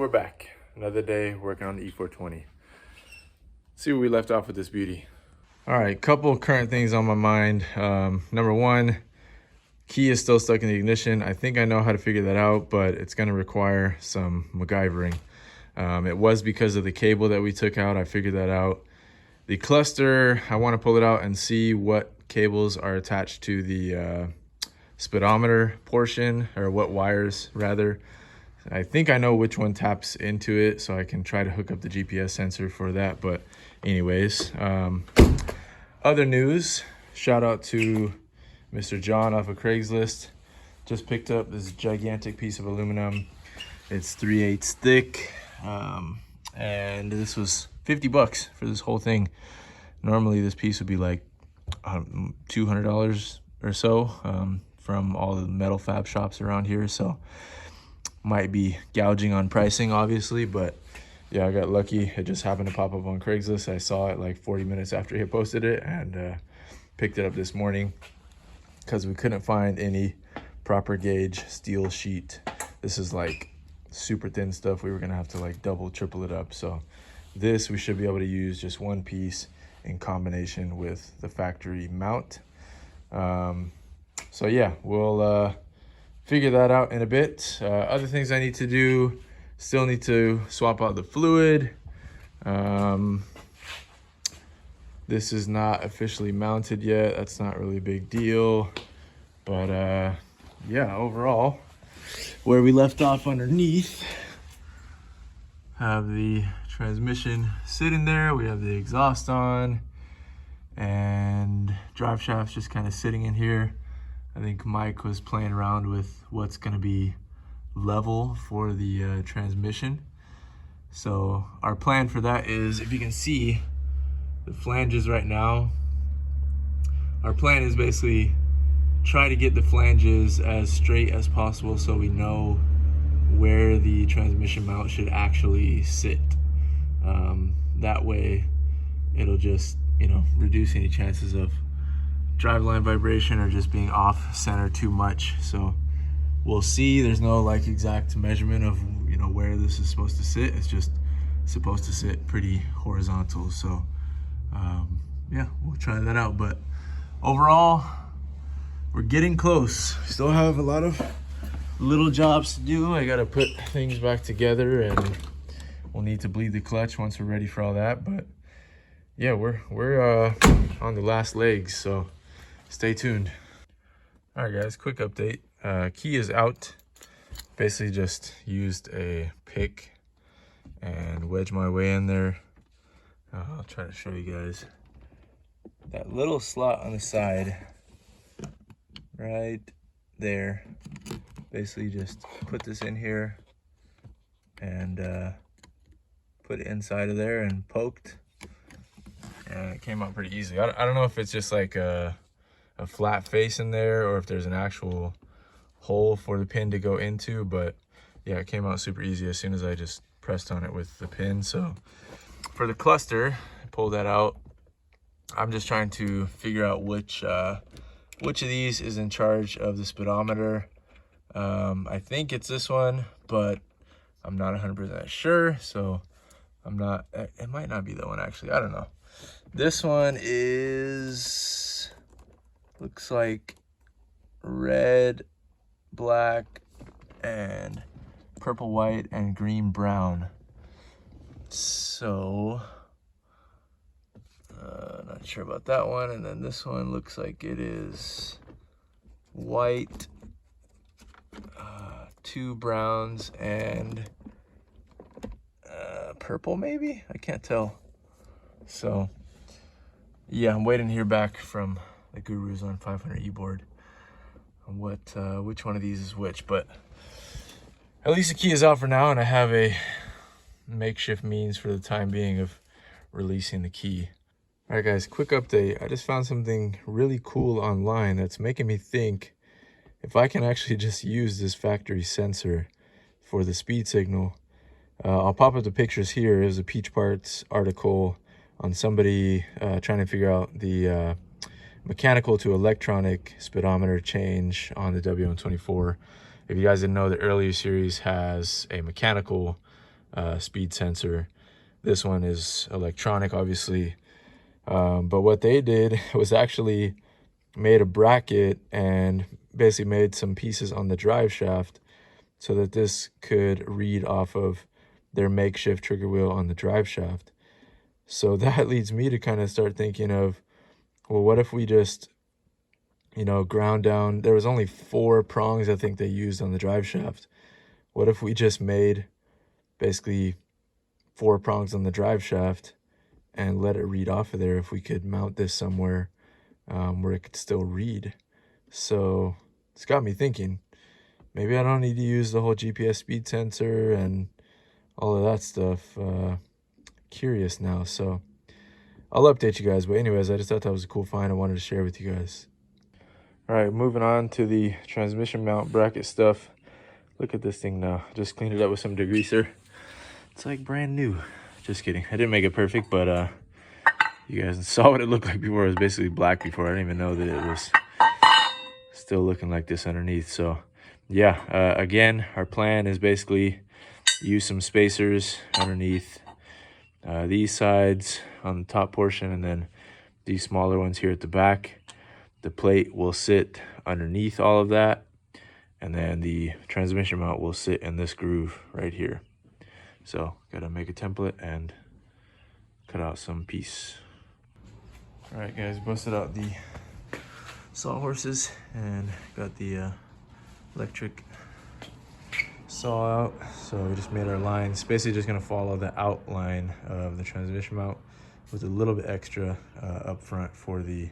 we're back. Another day working on the E420. See where we left off with this beauty. All right, couple current things on my mind. Number one, key is still stuck in the ignition. I think I know how to figure that out, but it's gonna require some MacGyvering. It was because of the cable that we took out. I figured that out. The cluster, I wanna pull it out and see what cables are attached to the speedometer portion, or what wires rather. I think I know which one taps into it, so I can try to hook up the GPS sensor for that. But anyways, other news, shout out to Mr. John off of Craigslist. Just picked up this gigantic piece of aluminum. It's 3/8 thick, and this was 50 bucks for this whole thing. Normally this piece would be like $200 or so from all the metal fab shops around here, so might be gouging on pricing obviously, but yeah, I got lucky. It just happened to pop up on Craigslist. I saw it like 40 minutes after he posted it, and picked it up this morning because we couldn't find any proper gauge steel sheet. This is like super thin stuff. We were gonna have to like double, triple it up. So this, we should be able to use just one piece in combination with the factory mount. So yeah, we'll figure that out in a bit. Other things I need to do, still need to swap out the fluid. This is not officially mounted yet. That's not really a big deal. But yeah, overall, where we left off underneath, have the transmission sitting there. We have the exhaust on, and drive shaft's just kind of sitting in here. I think Mike was playing around with what's gonna be level for the transmission. So our plan for that is, if you can see the flanges right now, our plan is basically try to get the flanges as straight as possible so we know where the transmission mount should actually sit. That way it'll just, reduce any chances of driveline vibration or just being off center too much. So we'll see. There's no like exact measurement of where this is supposed to sit. It's just supposed to sit pretty horizontal. So yeah, we'll try that out. But overall, we're getting close. Still have a lot of little jobs to do. I gotta put things back together, and we'll need to bleed the clutch once we're ready for all that. But yeah, we're on the last legs, so stay tuned. All right guys, quick update. Key is out. Basically just used a pick and wedged my way in there. I'll try to show you guys. That little slot on the side, right there. Basically just put this in here and put it inside of there and poked. And it came out pretty easily. I don't know if it's just like a flat face in there or if there's an actual hole for the pin to go into, but yeah, it came out super easy as soon as I just pressed on it with the pin. So for the cluster, I pulled that out. I'm just trying to figure out which of these is in charge of the speedometer. I think it's this one, but I'm not 100% sure, so it might not be that one actually, I don't know. This one looks like red, black, and purple, white, and green, brown. So not sure about that one. And then this one looks like it is white, 2 browns, and purple maybe, I can't tell. So yeah, I'm waiting to hear back from the gurus on 500 board on which one of these is which, but at least the key is out for now, and I have a makeshift means for the time being of releasing the key. All right guys, quick update. I just found something really cool online that's making me think if I can actually just use this factory sensor for the speed signal. I'll pop up the pictures here. There's a Peach Parts article on somebody trying to figure out the mechanical to electronic speedometer change on the WM24. If you guys didn't know, the earlier series has a mechanical speed sensor. This one is electronic, obviously. But what they did was actually made a bracket and basically made some pieces on the drive shaft so that this could read off of their makeshift trigger wheel on the drive shaft. So that leads me to kind of start thinking of, well, what if we just, you know, ground down, there was only 4 prongs I think they used on the drive shaft. What if we just made basically 4 prongs on the drive shaft and let it read off of there, if we could mount this somewhere where it could still read. So it's got me thinking, maybe I don't need to use the whole GPS speed sensor and all of that stuff. Curious now, so I'll update you guys. But anyways, I just thought that was a cool find. I wanted to share with you guys. All right, moving on to the transmission mount bracket stuff. Look at this thing now. Just cleaned it up with some degreaser. It's like brand new. Just kidding. I didn't make it perfect, but you guys saw what it looked like before. It was basically black before. I didn't even know that it was still looking like this underneath. So yeah, again, our plan is basically use some spacers underneath these sides on the top portion, and then these smaller ones here at the back. The plate will sit underneath all of that, and then the transmission mount will sit in this groove right here. So gotta make a template and cut out some piece. All right guys, busted out the sawhorses and got the electric saw out. So we just made our lines. Basically just gonna follow the outline of the transmission mount with a little bit extra up front for the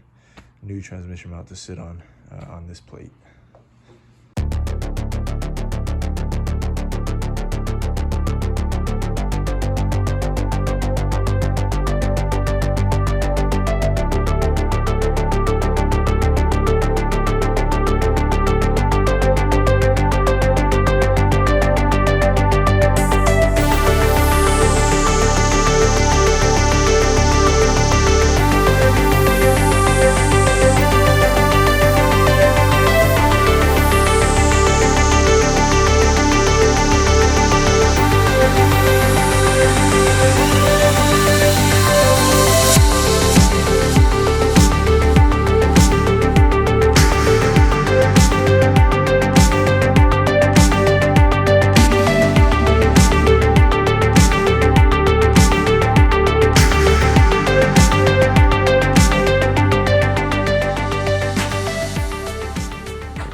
new transmission mount to sit on this plate.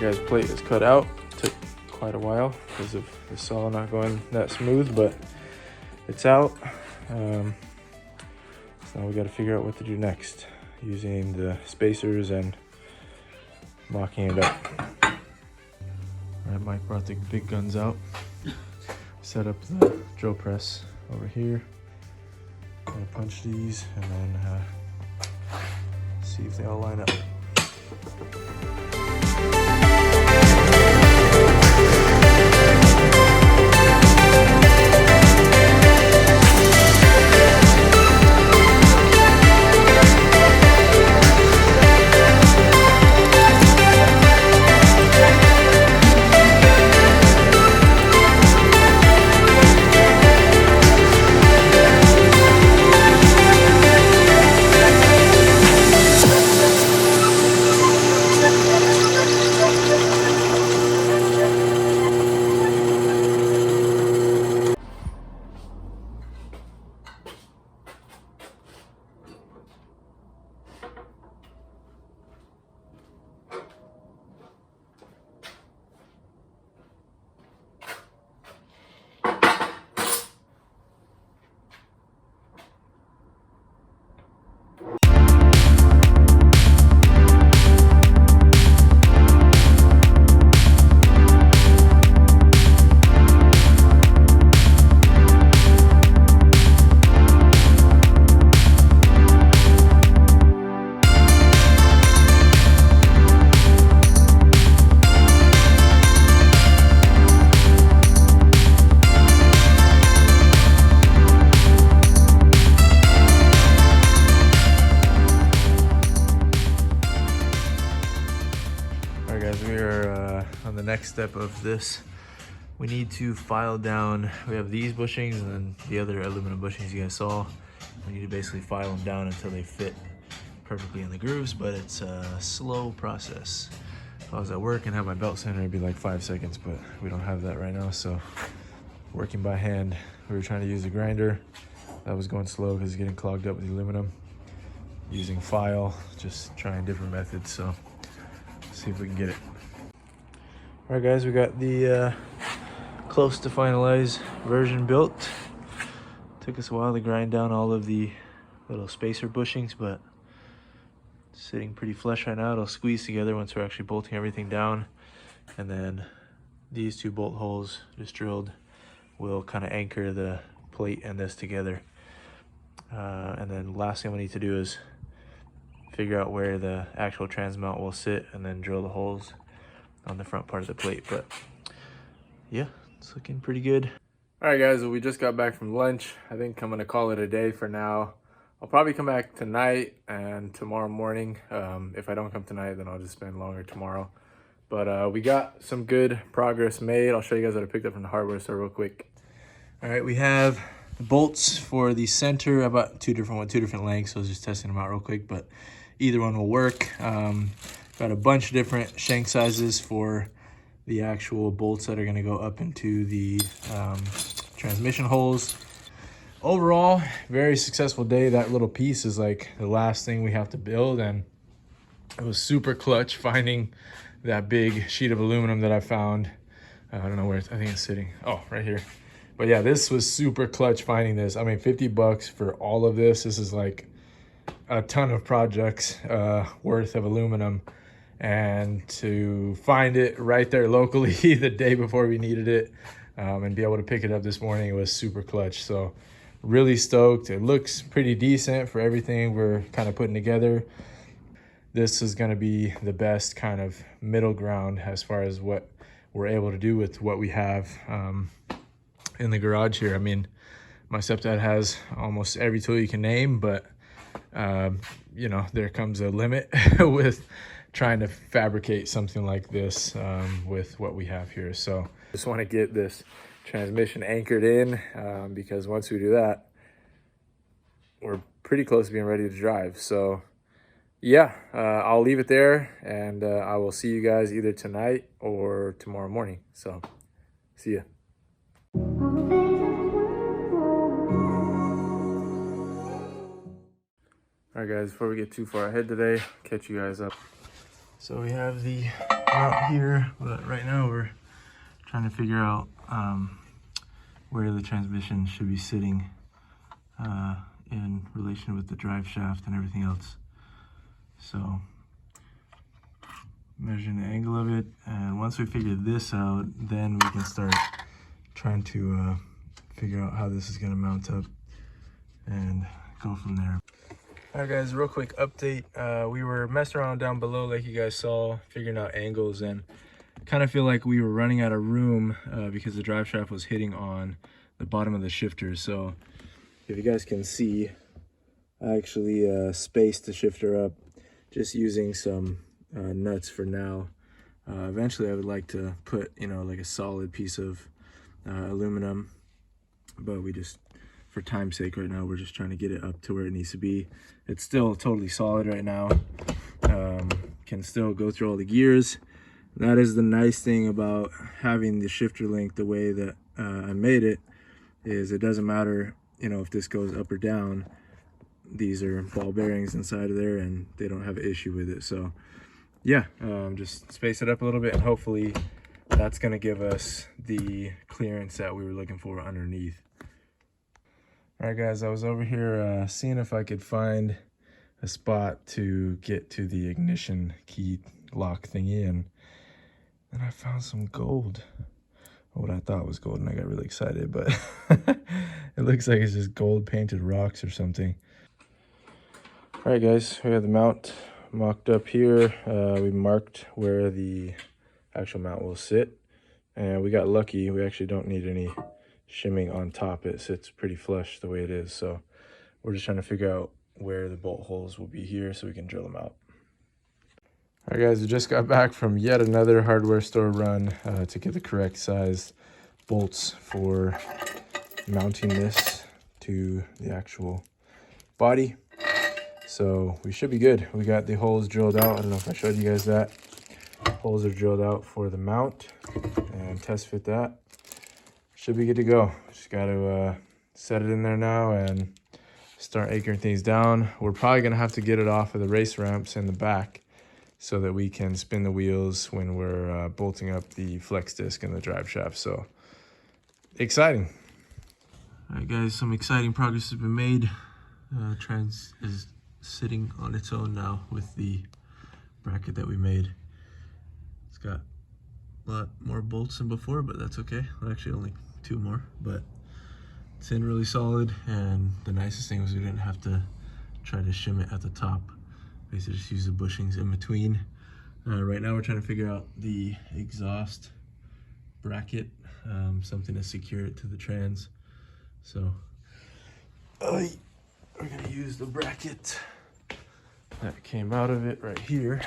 Guys, plate is cut out. Took quite a while because of the saw not going that smooth, but it's out. So now we got to figure out what to do next using the spacers and locking it up. All right, Mike brought the big guns out. Set up the drill press over here. Gonna punch these and then see if they all line up. Next step of this we need to file down. We have these bushings and then the other aluminum bushings you guys saw. We need to basically file them down until they fit perfectly in the grooves, but it's a slow process. If I was at work and had my belt sander, it'd be like 5 seconds, but we don't have that right now, so working by hand. We were trying to use a grinder. That was going slow because it's getting clogged up with the aluminum. Using file, just trying different methods, so see if we can get it. All right, guys, we got the close to finalized version built. Took us a while to grind down all of the little spacer bushings, but it's sitting pretty flush right now. It'll squeeze together once we're actually bolting everything down. And then these 2 bolt holes just drilled will kind of anchor the plate and this together. And then last thing we need to do is figure out where the actual trans mount will sit and then drill the holes on the front part of the plate. But yeah, it's looking pretty good. All right, guys, well, we just got back from lunch. I think I'm gonna call it a day for now. I'll probably come back tonight and tomorrow morning. If I don't come tonight, then I'll just spend longer tomorrow. But we got some good progress made. I'll show you guys what I picked up from the hardware store real quick. All right, we have the bolts for the center. I bought two different lengths, so I was just testing them out real quick, but either one will work. Got a bunch of different shank sizes for the actual bolts that are gonna go up into the transmission holes. Overall, very successful day. That little piece is like the last thing we have to build, and it was super clutch finding that big sheet of aluminum that I found. I don't know where I think it's sitting. Oh, right here. But yeah, this was super clutch finding this. I mean, 50 bucks for all of this. This is like a ton of projects worth of aluminum, and to find it right there locally the day before we needed it, and be able to pick it up this morning, it was super clutch. So really stoked. It looks pretty decent for everything we're kind of putting together. This is going to be the best kind of middle ground as far as what we're able to do with what we have in the garage here. I mean, my stepdad has almost every tool you can name, but you know, there comes a limit with trying to fabricate something like this with what we have here. So just want to get this transmission anchored in, because once we do that, we're pretty close to being ready to drive. So yeah, I'll leave it there, and I will see you guys either tonight or tomorrow morning. So see ya. All right, guys, before we get too far ahead today, catch you guys up. So we have the mount here, but right now we're trying to figure out where the transmission should be sitting in relation with the drive shaft and everything else. So measuring the angle of it, and once we figure this out, then we can start trying to figure out how this is going to mount up and go from there. All right, guys, real quick update. We were messing around down below like you guys saw, figuring out angles, and kind of feel like we were running out of room because the drive shaft was hitting on the bottom of the shifter. So if you guys can see, I actually spaced the shifter up just using some nuts for now. Eventually I would like to put, you know, like a solid piece of aluminum, but we just, for time's sake right now, we're just trying to get it up to where it needs to be. It's still totally solid right now. Can still go through all the gears. That is the nice thing about having the shifter link the way that I made it, is it doesn't matter, you know, if this goes up or down. These are ball bearings inside of there, and they don't have an issue with it. So yeah, just space it up a little bit, and hopefully that's going to give us the clearance that we were looking for underneath. All right, guys, I was over here seeing if I could find a spot to get to the ignition key lock thingy, and then I found some gold. What I thought was gold, and I got really excited, but it looks like it's just gold painted rocks or something. All right, guys, we have the mount mocked up here. We marked where the actual mount will sit, and we got lucky. We actually don't need any shimming on top. It sits pretty flush the way it is. So we're just trying to figure out where the bolt holes will be here so we can drill them out. All right, guys, we just got back from yet another hardware store run to get the correct size bolts for mounting this to the actual body. So we should be good. We got the holes drilled out. I don't know if I showed you guys that. Holes are drilled out for the mount and test fit that. Should be good to go. Just got to set it in there now and start anchoring things down. We're probably going to have to get it off of the race ramps in the back so that we can spin the wheels when we're bolting up the flex disc and the drive shaft. So exciting. All right, guys, some exciting progress has been made. Trans is sitting on its own now with the bracket that we made. It's got a lot more bolts than before, but that's okay. Well, actually only 2 more, but it's in really solid. And the nicest thing was we didn't have to try to shim it at the top. Basically just use the bushings in between. Right now we're trying to figure out the exhaust bracket, something to secure it to the trans. So we're gonna use the bracket that came out of it right here.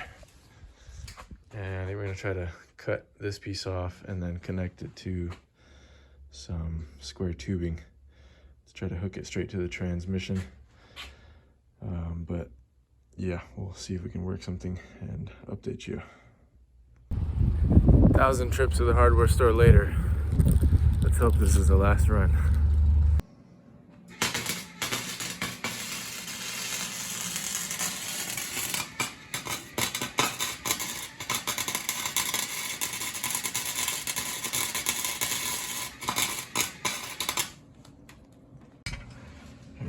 And I think we're gonna try to cut this piece off and then connect it to some square tubing to try to hook it straight to the transmission. But yeah, we'll see if we can work something and update you. 1,000 trips to the hardware store later. Let's hope this is the last run.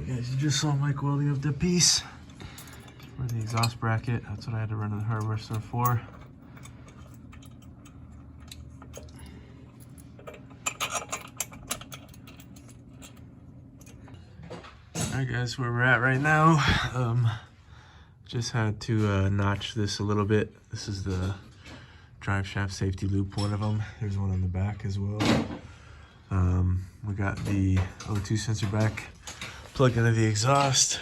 Guys, you just saw Mike welding up the piece for the exhaust bracket. That's what I had to run to the hardware store for. Alright guys, where we're at right now. Just had to notch this a little bit. This is the drive shaft safety loop, one of them. There's one on the back as well. We got the O2 sensor back plugged into the exhaust,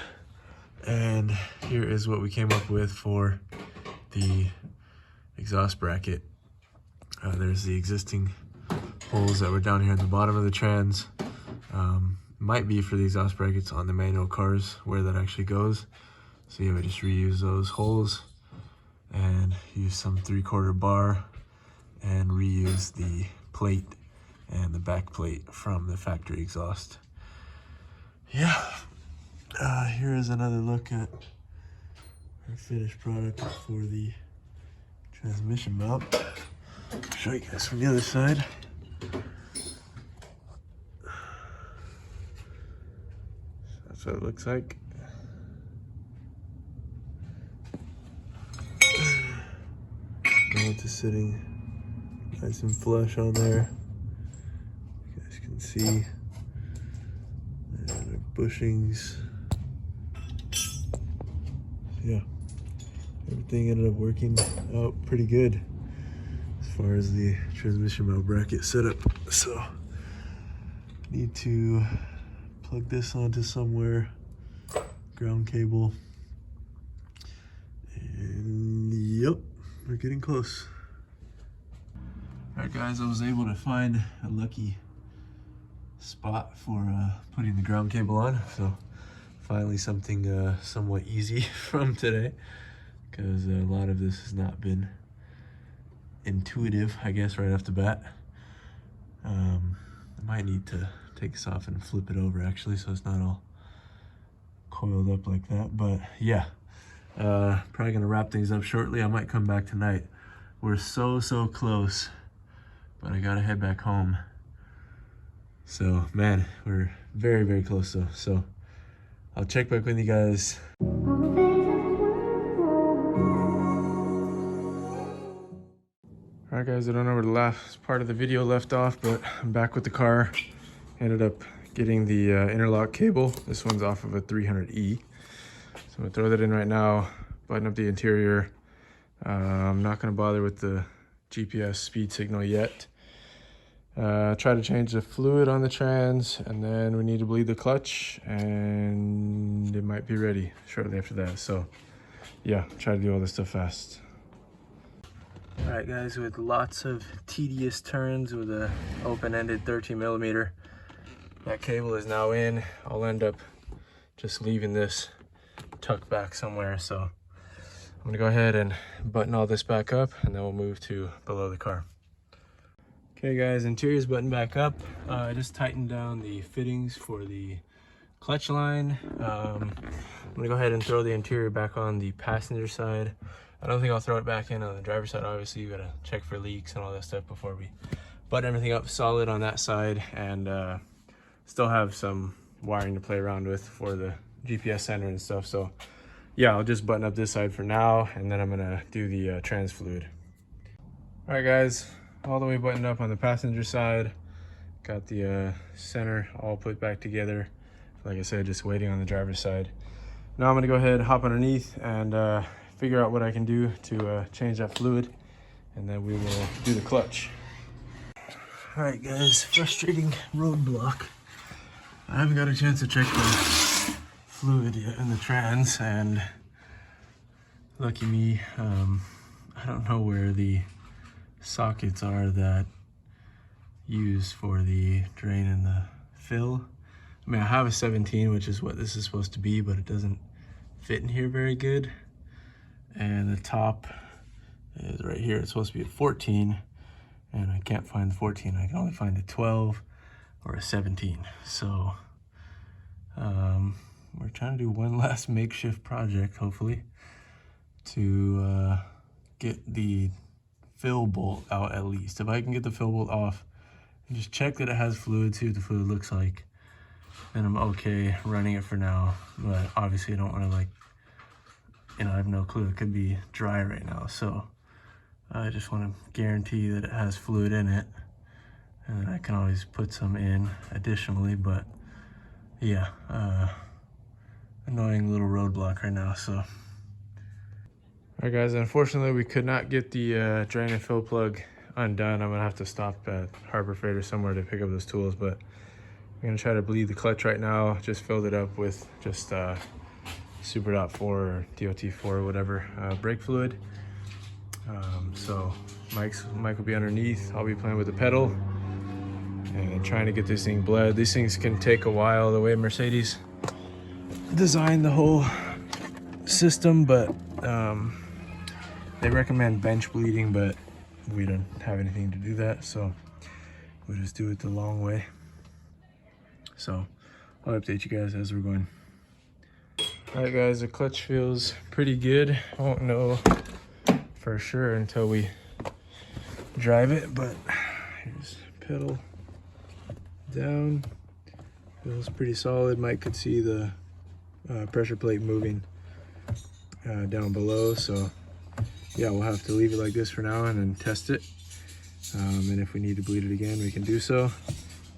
and here is what we came up with for the exhaust bracket. There's the existing holes that were down here at the bottom of the trans. Might be for the exhaust brackets on the manual cars where that actually goes. So yeah, we just reuse those holes and use some 3/4 bar and reuse the plate and the back plate from the factory exhaust. Yeah, here is another look at our finished product for the transmission mount. I'll show you guys from the other side. That's what it looks like. Mount is sitting nice and flush on there. You guys can see. And our bushings. Yeah, everything ended up working out pretty good as far as the transmission mount bracket setup. So need to plug this onto somewhere, ground cable, and yep, we're getting close. All right guys, I was able to find a lucky spot for putting the ground cable on. So finally something somewhat easy from today, because a lot of this has not been intuitive, I guess, right off the bat. I might need to take this off and flip it over actually, so it's not all coiled up like that. But yeah, probably gonna wrap things up shortly. I might come back tonight. We're so close, but I gotta head back home. So man, we're very close though. So I'll check back with you guys. Alright guys, I don't know where the last part of the video left off, but I'm back with the car. Ended up getting the interlock cable. This one's off of a 300E. So I'm gonna throw that in right now, button up the interior. I'm not gonna bother with the GPS speed signal yet. Try to change the fluid on the trans, and then we need to bleed the clutch, and it might be ready shortly after that. So yeah, try to do all this stuff fast. All right, guys, with lots of tedious turns with a open-ended 13mm, that cable is now in. I'll end up just leaving this tucked back somewhere. So I'm gonna go ahead and button all this back up, and then we'll move to below the car. Okay guys, interior's buttoned back up. I just tightened down the fittings for the clutch line. I'm gonna go ahead and throw the interior back on the passenger side. I don't think I'll throw it back in on the driver's side. Obviously, you gotta check for leaks and all that stuff before we button everything up solid on that side, and still have some wiring to play around with for the GPS center and stuff. So yeah, I'll just button up this side for now, and then I'm gonna do the trans fluid. All right guys, all the way buttoned up on the passenger side. Got the center all put back together. Like I said, just waiting on the driver's side. Now I'm gonna go ahead, hop underneath, and figure out what I can do to change that fluid, and then we will do the clutch. All right guys, frustrating roadblock. I haven't got a chance to check the fluid yet in the trans, and lucky me, I don't know where the sockets are that use for the drain and the fill. I mean, I have a 17, which is what this is supposed to be, but it doesn't fit in here very good. And the top is right here. It's supposed to be a 14, and I can't find the 14. I can only find a 12 or a 17. So we're trying to do one last makeshift project, hopefully, to get the fill bolt out at least. If I can get the fill bolt off and just check that it has fluid, see what the fluid looks like, then I'm okay running it for now. But obviously I don't want to, like, you know, I have no clue. It could be dry right now. So I just want to guarantee that it has fluid in it, and then I can always put some in additionally. But yeah, annoying little roadblock right now. So, all right guys, unfortunately we could not get the drain and fill plug undone. I'm gonna have to stop at Harbor Freight or somewhere to pick up those tools, but I'm gonna try to bleed the clutch right now. Just filled it up with just Super Dot 4 or DOT 4 or whatever brake fluid. So Mike will be underneath. I'll be playing with the pedal and trying to get this thing bled. These things can take a while, the way Mercedes designed the whole system, but they recommend bench bleeding, but we don't have anything to do that, so we'll just do it the long way. So I'll update you guys as we're going. All right guys, the clutch feels pretty good. I won't know for sure until we drive it, but here's pedal down. Feels pretty solid. Mike could see the pressure plate moving down below, so yeah, we'll have to leave it like this for now and then test it. And if we need to bleed it again, we can do so.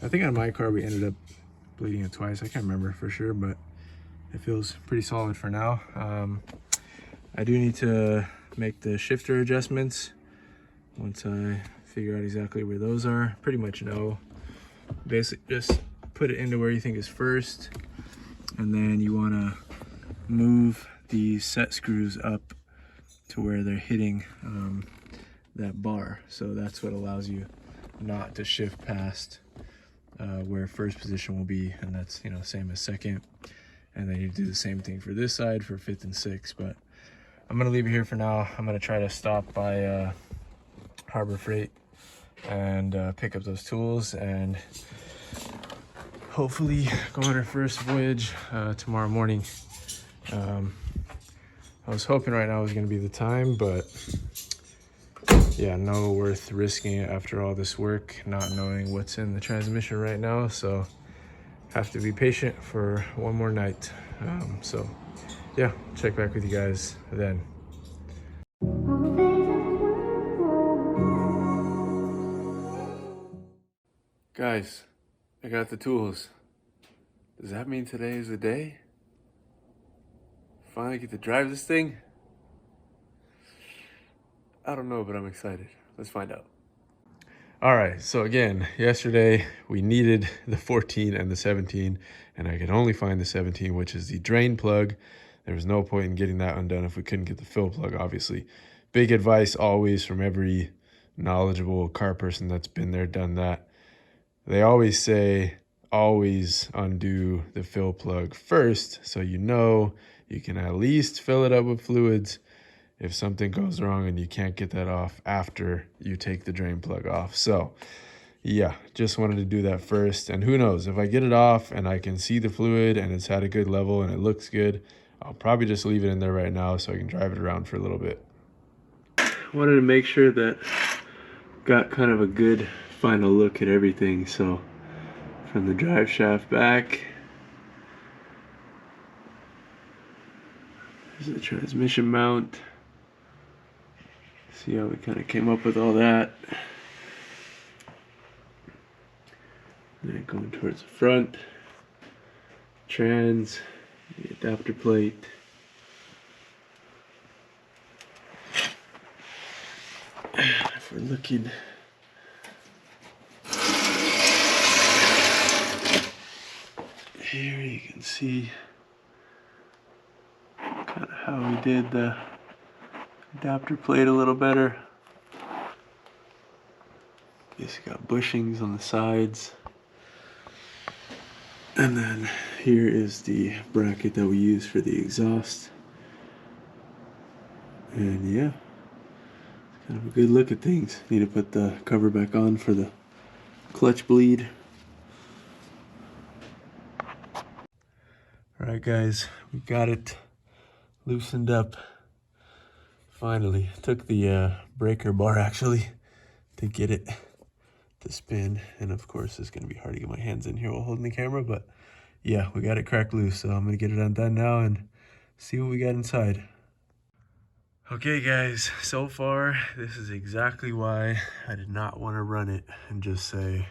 I think on my car we ended up bleeding it twice. I can't remember for sure, but it feels pretty solid for now. I do need to make the shifter adjustments once I figure out exactly where those are. Pretty much know. Basically just put it into where you think is first, and then you want to move the set screws up to where they're hitting that bar. So that's what allows you not to shift past where first position will be, and that's, you know, same as second. And then you do the same thing for this side for fifth and sixth. But I'm gonna leave it here for now. I'm gonna try to stop by Harbor Freight and pick up those tools, and hopefully go on our first voyage tomorrow morning. I was hoping right now was gonna be the time, but yeah, no worth risking it after all this work, not knowing what's in the transmission right now. So have to be patient for one more night. So yeah, check back with you guys then. Guys, I got the tools. Does that mean today is the day? Finally get to drive this thing? I don't know, but I'm excited. Let's find out. All right, so again, yesterday we needed the 14 and the 17, and I could only find the 17, which is the drain plug. There was no point in getting that undone if we couldn't get the fill plug, obviously. big advice always from every knowledgeable car person that's been there, done that. They always say, always undo the fill plug first, so you know you can at least fill it up with fluids if something goes wrong and you can't get that off after you take the drain plug off. So yeah, just wanted to do that first. And who knows, if I get it off and I can see the fluid and it's at a good level and it looks good, I'll probably just leave it in there right now so I can drive it around for a little bit. Wanted to make sure that got kind of a good final look at everything. So from the drive shaft back, there's the transmission mount. See how we kind of came up with all that. Then going towards the front, trans, the adapter plate. If we're looking here, you can see kind of how we did the adapter plate a little better. Guess you got bushings on the sides. And then here is the bracket that we use for the exhaust. And yeah, it's kind of a good look at things. Need to put the cover back on for the clutch bleed. Alright guys, we got it loosened up. Finally, took the breaker bar actually to get it to spin, and of course it's going to be hard to get my hands in here while holding the camera, but yeah, we got it cracked loose, so I'm going to get it undone now and see what we got inside. Okay guys, so far this is exactly why I did not want to run it and just say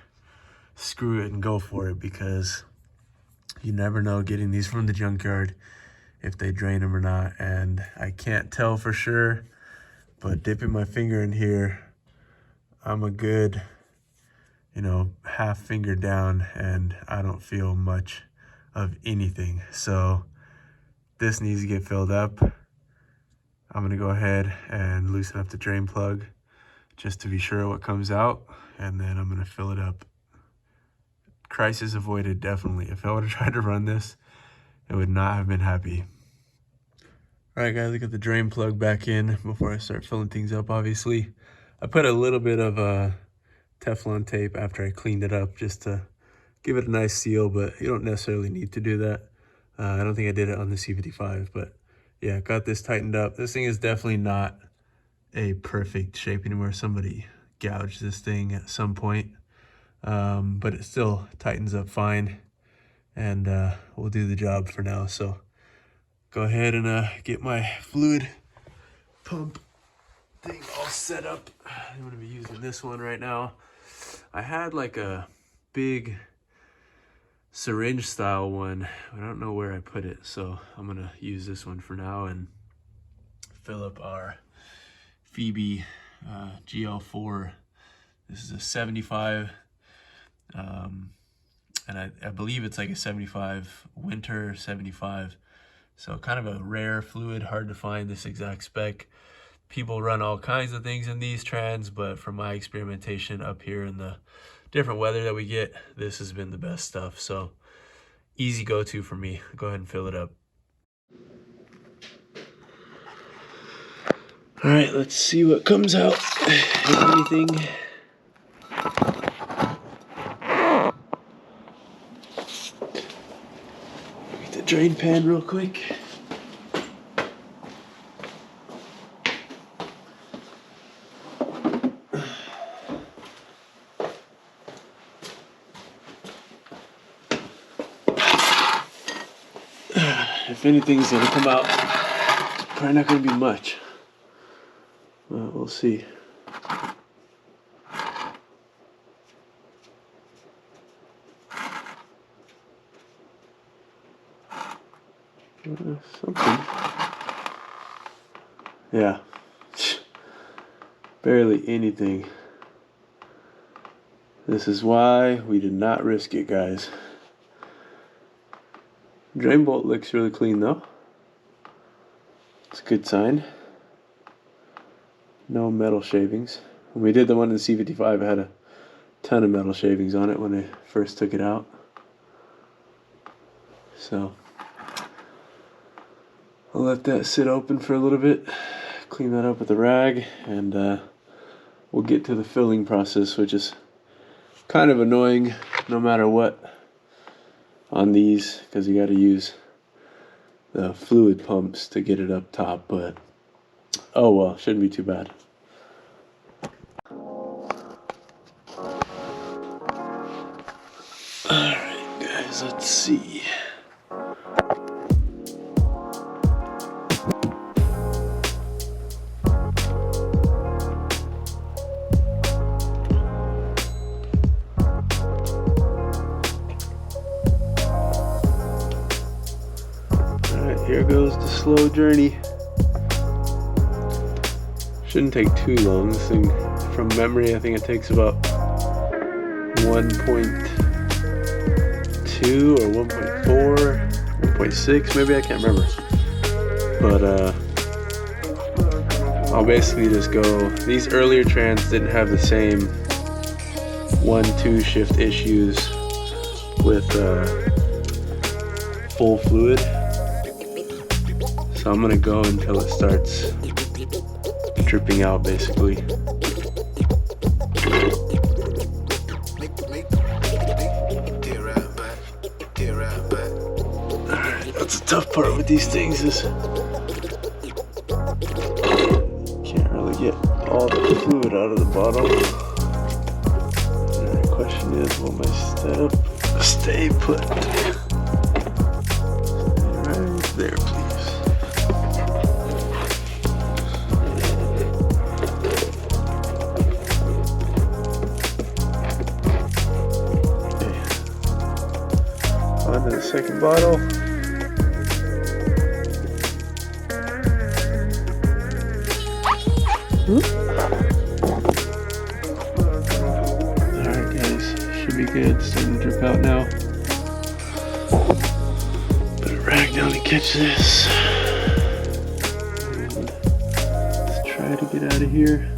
screw it and go for it, because you never know getting these from the junkyard if they drain them or not, and I can't tell for sure, but dipping my finger in here, I'm a good, you know, half finger down and I don't feel much of anything. So this needs to get filled up. I'm gonna go ahead and loosen up the drain plug just to be sure what comes out, and then I'm gonna fill it up. Crisis avoided, definitely. If I would have tried to run this, it would not have been happy. All right guys, I got the drain plug back in before I start filling things up, obviously. I put a little bit of Teflon tape after I cleaned it up just to give it a nice seal, but you don't necessarily need to do that. I don't think I did it on the C55, but yeah, got this tightened up. This thing is definitely not a perfect shape anymore. Somebody gouged this thing at some point, but it still tightens up fine, and we'll do the job for now. So go ahead and get my fluid pump thing all set up. I'm gonna be using this one right now. I had like a big syringe style one, I don't know where I put it, so I'm gonna use this one for now and fill up our Phoebe GL4. This is a 75, and I believe it's like a 75 winter 75, so kind of a rare fluid, hard to find this exact spec. People run all kinds of things in these trans, but from my experimentation up here in the different weather that we get, this has been the best stuff. So easy go-to for me. Go ahead and fill it up. All right, let's see what comes out, if anything. Get the drain pan real quick. If anything's gonna come out, probably not gonna be much. We'll see. Something. Yeah. Barely anything. This is why we did not risk it, guys. Drain bolt looks really clean though. It's a good sign. no metal shavings. When we did the one in the C55, it had a ton of metal shavings on it when I first took it out. So I'll let that sit open for a little bit, clean that up with a rag, and we'll get to the filling process, which is kind of annoying no matter what on these, because you got to use the fluid pumps to get it up top, but oh well, shouldn't be too bad. Alright guys, let's see. Here goes the slow journey. Shouldn't take too long. This thing, from memory, I think it takes about 1.2 or 1.4, 1.6, maybe, I can't remember. But I'll basically just go. These earlier trans didn't have the same 1-2 shift issues with full fluid. So I'm gonna go until it starts dripping out, basically. Alright, that's the tough part with these things is can't really get all the fluid out of the bottle. And the question is, will my setup stay put? Right there, please. The second bottle. Alright guys, should be good. Starting to drip out now. Put a rag down to catch this. And let's try to get out of here.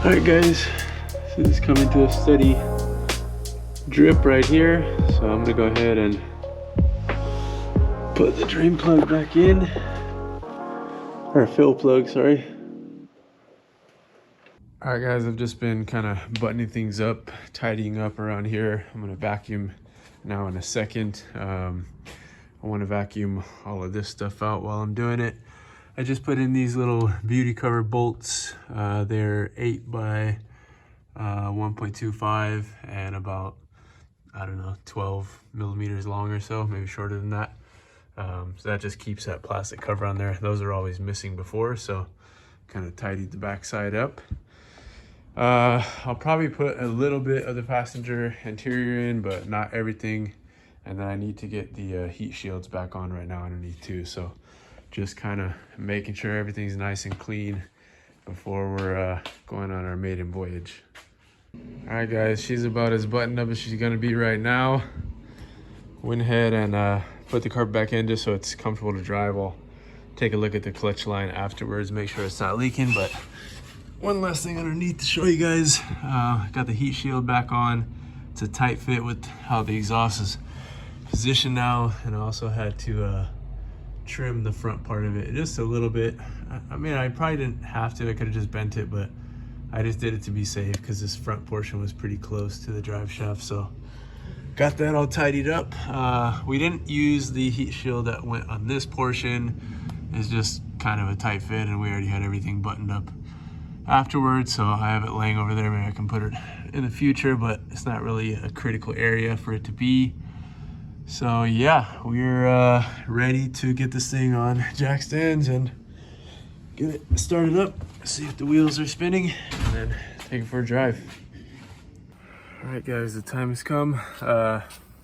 Alright guys, so this is coming to a steady drip right here, so I'm going to go ahead and put the drain plug back in, or fill plug, sorry. Alright guys, I've just been kind of buttoning things up, tidying up around here. I'm going to vacuum now in a second. I want to vacuum all of this stuff out while I'm doing it. I just put in these little beauty cover bolts. They're 8 by 1.25 and about, I don't know, 12 millimeters long or so, maybe shorter than that. So that just keeps that plastic cover on there. Those are always missing before, so kind of tidied the backside up. I'll probably put a little bit of the passenger interior in, but not everything. And then I need to get the heat shields back on right now underneath too. So just kind of making sure everything's nice and clean before we're going on our maiden voyage. All right guys, she's about as buttoned up as she's gonna be right now. Went ahead and put the carpet back in just so it's comfortable to drive. I'll take a look at the clutch line afterwards, make sure it's not leaking. But one last thing underneath to show you guys. Got the heat shield back on. It's a tight fit with how the exhaust is positioned now, and I also had to trim the front part of it just a little bit. I mean, I probably didn't have to. I could have just bent it, but I just did it to be safe because this front portion was pretty close to the drive shaft. So got that all tidied up. We didn't use the heat shield that went on this portion. It's just kind of a tight fit, and we already had everything buttoned up afterwards. So I have it laying over there. Maybe I can put it in the future, but it's not really a critical area for it to be. So yeah, we're ready to get this thing on jack stands and get it started up, see if the wheels are spinning, and then take it for a drive. All right guys, the time has come.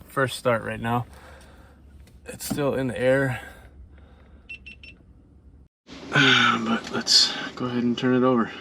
First start right now. It's still in the air, but let's go ahead and turn it over.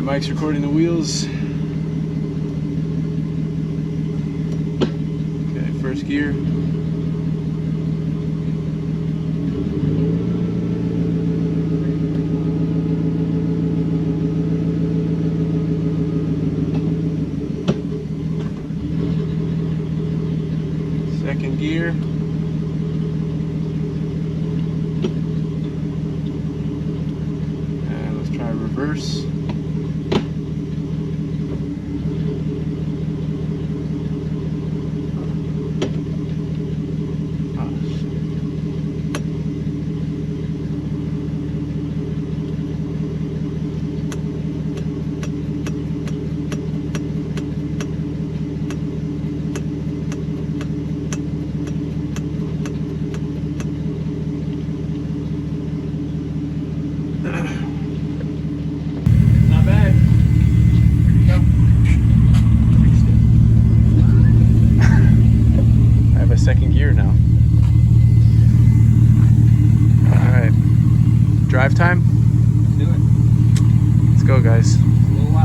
right, Mike's recording the wheels. Okay, first gear. Second gear. And let's try reverse. Not bad. There you go. I have a second gear now. Alright. Drive time? Let's do it. Let's go, guys.